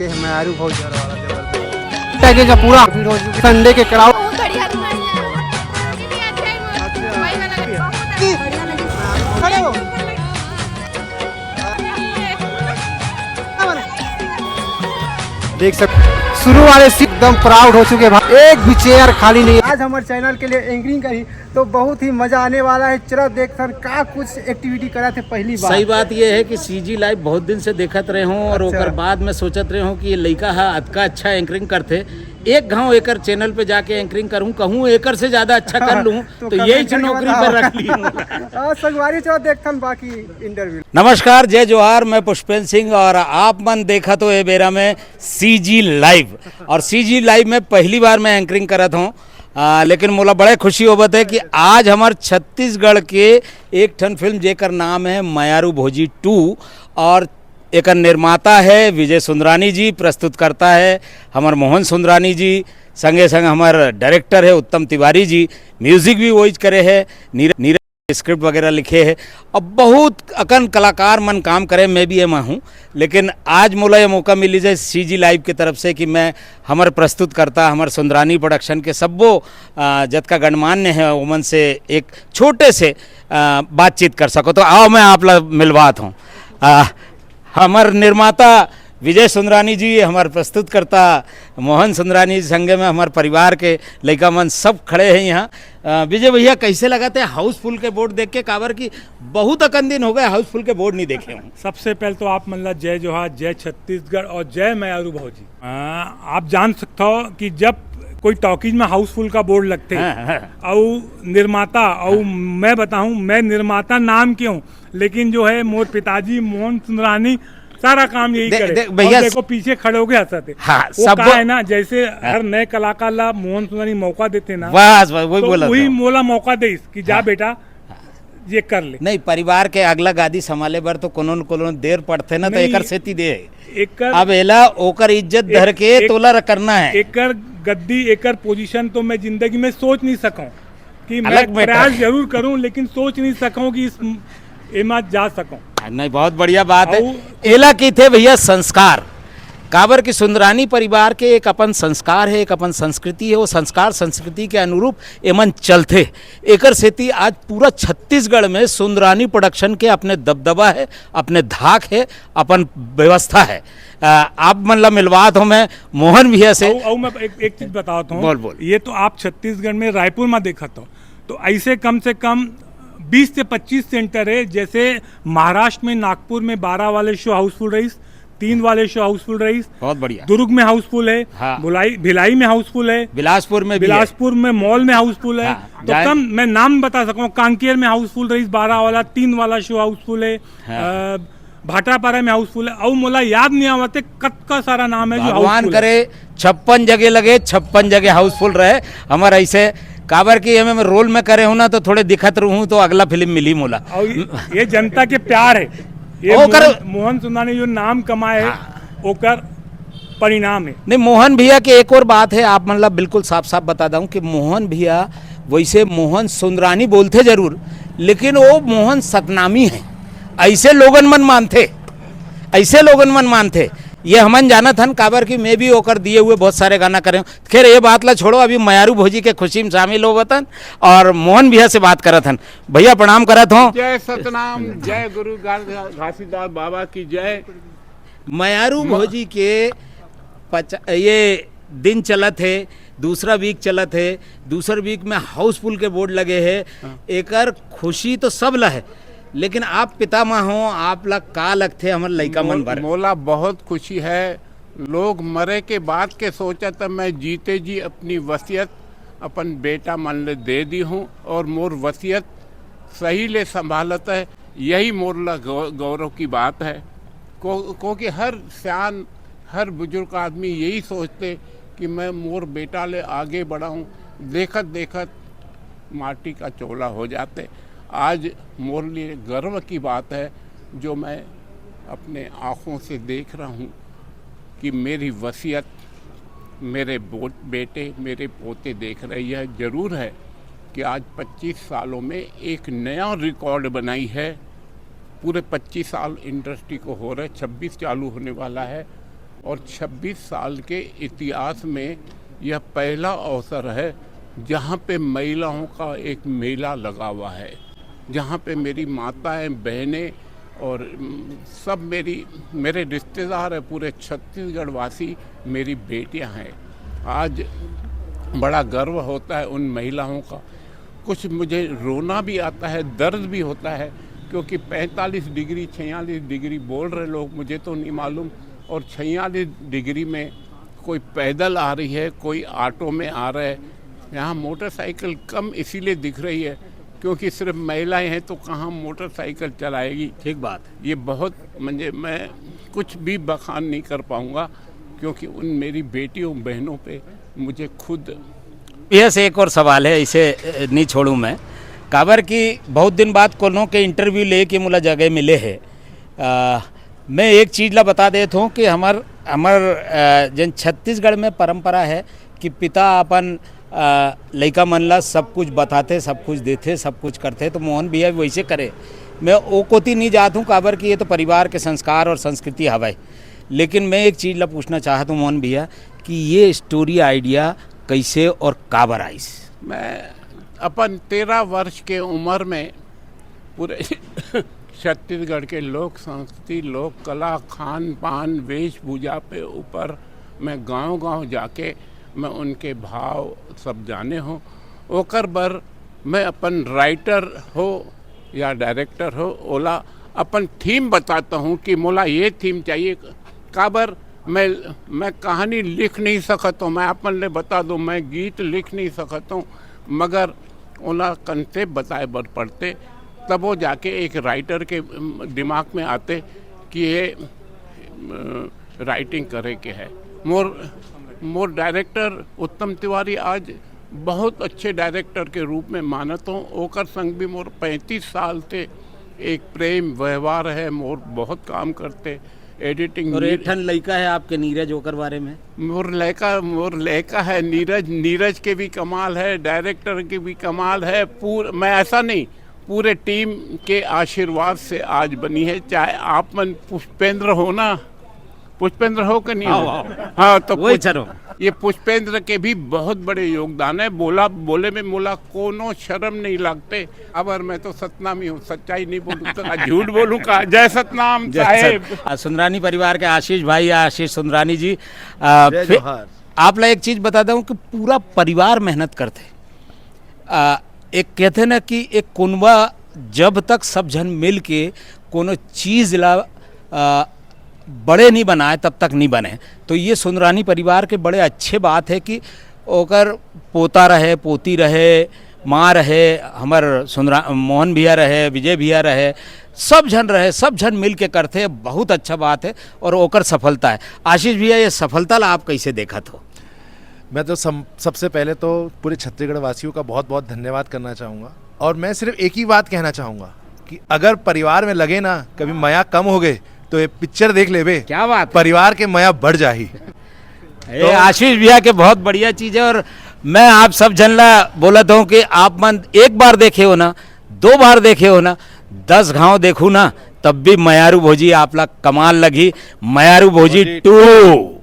मयारू बहुत ज्यादा वाला जबरदस्त पैकेज का पूरा भीड़ हो चुकी संडे के क्राउड खड़े हो देख सकते शुरू वाले से एकदम प्राउड हो चुके भाई, एक भी चेयर खाली नहीं। आज हमारे चैनल के लिए एंकरिंग करी तो बहुत ही मजा आने वाला है। चलो देख का कुछ एक्टिविटी करा थे पहली बार। सही बात यह है कि सीजी लाइव बहुत दिन से देखत रहे हूँ और ओकर बाद में सोचत रहे हूँ कि ये लड़का है अतका अच्छा एंकरिंग करते, एक घाव एकर चैनल पे जाके एंकरिंग करूँ, कहूँ एकर से ज्यादा अच्छा कर लूँ तो यही नौकरी पर रख ली। संगवारी चलो देखते बाकी इंटरव्यू। नमस्कार, जय जोहार, मैं पुष्पेंद्र सिंह और आप मन देखा तो ये बेरा में सीजी लाइव। और सीजी लाइव में पहली बार मैं एंकरिंग करत हूँ, लेकिन मोला बड़े खुशी होबत है कि आज हमार छत्तीसगढ़ के एक ठन फिल्म जेकर नाम है मयारू भोजी 2 और एक निर्माता है विजय सुंदरानी जी, प्रस्तुत करता है हमार मोहन सुंदरानी जी, संगे संग हमार डायरेक्टर है उत्तम तिवारी जी, म्यूजिक भी वही करे है, नीरज स्क्रिप्ट वगैरह लिखे है। अब बहुत अकन कलाकार मन काम करे, मैं भी एमा हूँ, लेकिन आज मोला ये मौका मिली जाए सीजी लाइव की तरफ से कि मैं हमार प्रस्तुत करता हमार सुंदरानी प्रोडक्शन के सबो जतका गणमान्य है उमन से एक छोटे से बातचीत कर सको। तो आओ मैं आप लोग मिलवात हूँ। हमार निर्माता विजय सुंदरानी जी, हमार प्रस्तुत करता मोहन सुंदरानी संगे में हमार परिवार के लड़का मन सब खड़े हैं यहाँ। विजय भैया कैसे लगाते हैं हाउसफुल के बोर्ड देख के? काबर की बहुत अकन दिन हो गए हाउसफुल के बोर्ड नहीं देखे हूँ। सबसे पहले तो आप मतलब जय जोहार, जय छत्तीसगढ़ और जय मयारू भौजी। आप जान सकते हो कि जब कोई टॉकीज में हाउसफुल का बोर्ड लगते और निर्माता और मैं बताऊं मैं निर्माता नाम क्यों, लेकिन जो है मोर पिताजी मोहन सुंदरानी सारा काम यही करे। भैया देखो पीछे खड़े हो गए हंसते। हाँ, वो सब है ना, जैसे हर नए कलाकार ला मोहन सुंदरानी मौका देते ना, बस वही तो बोला वही मोला मौका दे कि जा बेटा ये कर ले। नहीं, परिवार के अगला गादी संभाले बर तो कोनो न कोनो देर पड़ते ना, तो एकर सेती दे अब एला ओकर इज्जत धर के तोला करना है। एकर गद्दी एकर पोजीशन तो मैं जिंदगी में सोच नहीं सकूं कि मैं प्रयास जरूर करूं, लेकिन सोच नहीं सकूं कि इस एमा जा सकूं। नहीं, बहुत बढ़िया बात है। एला की थे भैया संस्कार, काबर की सुंदरानी परिवार के एक अपन संस्कार है, एक अपन संस्कृति है, वो संस्कार संस्कृति के अनुरूप एमन चलते। एकर सेती आज पूरा छत्तीसगढ़ में सुंदरानी प्रोडक्शन के अपने दबदबा है, अपने धाक है, अपन व्यवस्था है। आप मतलब मिलवात हूँ मैं मोहन भैया से। मैं एक चीज बताता हूँ। बोल। ये तो आप छत्तीसगढ़ में रायपुर में देखा तो ऐसे कम से कम 20 से 25 सेंटर है। जैसे महाराष्ट्र में नागपुर में 12 वाले शो हाउसफुल रही, 3 वाले शो हाउसफुल रही, बहुत बढ़िया। दुर्ग में हाउसफुल है, हाँ। भिलाई में हाउसफुल है, बिलासपुर में मॉल में हाउसफुल है, हाँ। तो कम मैं नाम बता सकूं, कांकेर में हाउसफुल रही 12 वाला, 3 वाला शो हाउसफुल है, हाँ। भाटापारा में हाउसफुल है, और मोला याद नहीं आवते कत का सारा नाम है जो भगवान करे 56 जगह लगे, 56 जगह हाउसफुल रहे। हमारा ऐसे काबर की हमें रोल में करे हूँ ना तो थोड़े दिखत रहूँ तो अगला फिल्म मिली मोला। ये जनता के प्यार है, ये मोहन सुंदरानी जो नाम कमाए, हाँ। ओकर परिणाम है। नहीं, मोहन भैया की एक और बात है, आप मतलब बिल्कुल साफ साफ बता दूं कि मोहन भैया वैसे मोहन सुंदरानी बोलते जरूर, लेकिन वो मोहन सतनामी है। ऐसे लोगन मन मानते ये हमन जाना था काबर की मैं भी होकर दिए हुए बहुत सारे गाना करे। खैर ये बात ला छोड़ो, अभी मयारू भोजी के खुशी में शामिल हो बतन और मोहन भैया से बात करत हन। भैया प्रणाम करत हूँ। जय सतनाम, जय गुरु घासीदास बाबा की जय। मयारू भोजी के ये दिन चलत है, दूसरा वीक चलत है, दूसरा वीक में हाउसफुल के बोर्ड लगे है। एकर खुशी तो सब ला है, लेकिन आप पितामह हो, आप ला का लगते हमारे लड़का मन भर? मोला बहुत खुशी है। लोग मरे के बाद के सोचा था, मैं जीते जी अपनी वसीयत अपन बेटा मन ले दे दी हूँ और मोर वसीयत सही ले संभालता है। यही मोर ला गौरव की बात है। क्योंकि हर सियान हर बुजुर्ग आदमी यही सोचते कि मैं मोर बेटा ले आगे बढ़ाऊँ। देखत देखत माटी का चोला हो जाते। आज मोर लिए गर्व की बात है जो मैं अपने आँखों से देख रहा हूँ कि मेरी वसीयत मेरे बेटे मेरे पोते देख रही है। ज़रूर है कि आज 25 सालों में एक नया रिकॉर्ड बनाई है। पूरे 25 साल इंडस्ट्री को हो रहे, 26 चालू होने वाला है और 26 साल के इतिहास में यह पहला अवसर है जहाँ पे महिलाओं का एक मेला लगा हुआ है, जहाँ पे मेरी माताएं, बहनें और सब मेरे रिश्तेदार हैं, पूरे छत्तीसगढ़ वासी मेरी बेटियां हैं। आज बड़ा गर्व होता है उन महिलाओं का। कुछ मुझे रोना भी आता है, दर्द भी होता है, क्योंकि 45 डिग्री 46 डिग्री बोल रहे लोग, मुझे तो नहीं मालूम, और 46 डिग्री में कोई पैदल आ रही है, कोई ऑटो में आ रहा है। यहाँ मोटरसाइकिल कम इसीलिए दिख रही है क्योंकि सिर्फ महिलाएं हैं, तो कहाँ मोटरसाइकिल चलाएगी। ठीक बात। ये बहुत मैं कुछ भी बखान नहीं कर पाऊँगा, क्योंकि उन मेरी बेटियों बहनों पे मुझे खुद। यह से एक और सवाल है, इसे नहीं छोड़ूं मैं। काबर की बहुत दिन बाद कोनो के इंटरव्यू ले के मुला जगह मिले है। मैं एक चीज़ ला बता देता हूँ कि हमार जन छत्तीसगढ़ में परंपरा है कि पिता अपन लड़का मन ला सब कुछ बताते, सब कुछ देते, सब कुछ करते, तो मोहन भैया भी वैसे करे। मैं ओ कोती नहीं जाता हूँ काबर कि ये तो परिवार के संस्कार और संस्कृति हवाई। लेकिन मैं एक चीज़ ला पूछना चाहता हूँ मोहन भैया कि ये स्टोरी आइडिया कैसे और काबर आई? मैं अपन 13 वर्ष के उम्र में पूरे छत्तीसगढ़ के लोक संस्कृति, लोक कला, खान पान, वेशभूषा पे ऊपर मैं गांव-गांव जाके मैं उनके भाव सब जाने हो। ओकर बर मैं अपन राइटर हो या डायरेक्टर हो, ओला अपन थीम बताता हूँ कि मोला ये थीम चाहिए। काबर मैं कहानी लिख नहीं सकता हूँ, मैं अपन ले बता दूँ, मैं गीत लिख नहीं सकता हूँ, मगर ओला कंसेप्ट बताए बर पड़ते, तब वो जाके एक राइटर के दिमाग में आते कि ये राइटिंग करे के है। मोर डायरेक्टर उत्तम तिवारी आज बहुत अच्छे डायरेक्टर के रूप में मानत हूँ। ओकर संग भी मोर 35 साल से एक प्रेम व्यवहार है, मोर बहुत काम करते एडिटिंग। और एक ठन लड़का है आपके नीरज, ओकर बारे में? मोर लड़का है नीरज के भी कमाल है, डायरेक्टर के भी कमाल है। मैं ऐसा नहीं, पूरे टीम के आशीर्वाद से आज बनी है। चाहे आप मन पुष्पेंद्र हो ना, पुष्पेंद्र हो कि नहीं हो? हाँ, तो वही चलो। ये पुष्पेंद्र के भी बहुत बड़े योगदान है। बोले में मोला कोनो शर्म नहीं लगते। अब मैं तो सतनामी हूँ, सच्चाई नहीं बोलूँ तो झूठ बोलूँ का। जय सतनाम साहेब। सुंदरानी परिवार के आशीष भाई, आशीष सुंदरानी जी, आप ला एक चीज़ बता दूँ कि पूरा परिवार मेहनत करते। एक कहते ना कि एक कुनबा जब तक सब जन मिल के कोनो चीज़ ला बड़े नहीं बनाए तब तक नहीं बने। तो ये सुंदरानी परिवार के बड़े अच्छे बात है कि ओकर पोता रहे, पोती रहे, माँ रहे, हमार मोहन भैया रहे, विजय भैया रहे, सब जन रहे, सब जन मिल के करते, बहुत अच्छा बात है और ओकर सफलता है। आशीष भैया, ये सफलता ला आप कैसे देखा हो? मैं तो सबसे पहले तो पूरे छत्तीसगढ़ वासियों का बहुत बहुत धन्यवाद करना चाहूँगा। और मैं सिर्फ एक ही बात कहना चाहूँगा कि अगर परिवार में लगे ना कभी माया कम हो गए तो ये पिक्चर देख ले बे। क्या बात, परिवार के माया बढ़ जाही। तो आशीष भैया के बहुत बढ़िया चीज़ है। और मैं आप सब जन ला बोलता हूँ कि आप मन एक बार देखे हो ना, 2 बार देखे हो ना, 10 घाव देखूँ ना, तब भी मयारू भोजी आप ला कमाल लगी। मयारू भोजी 2।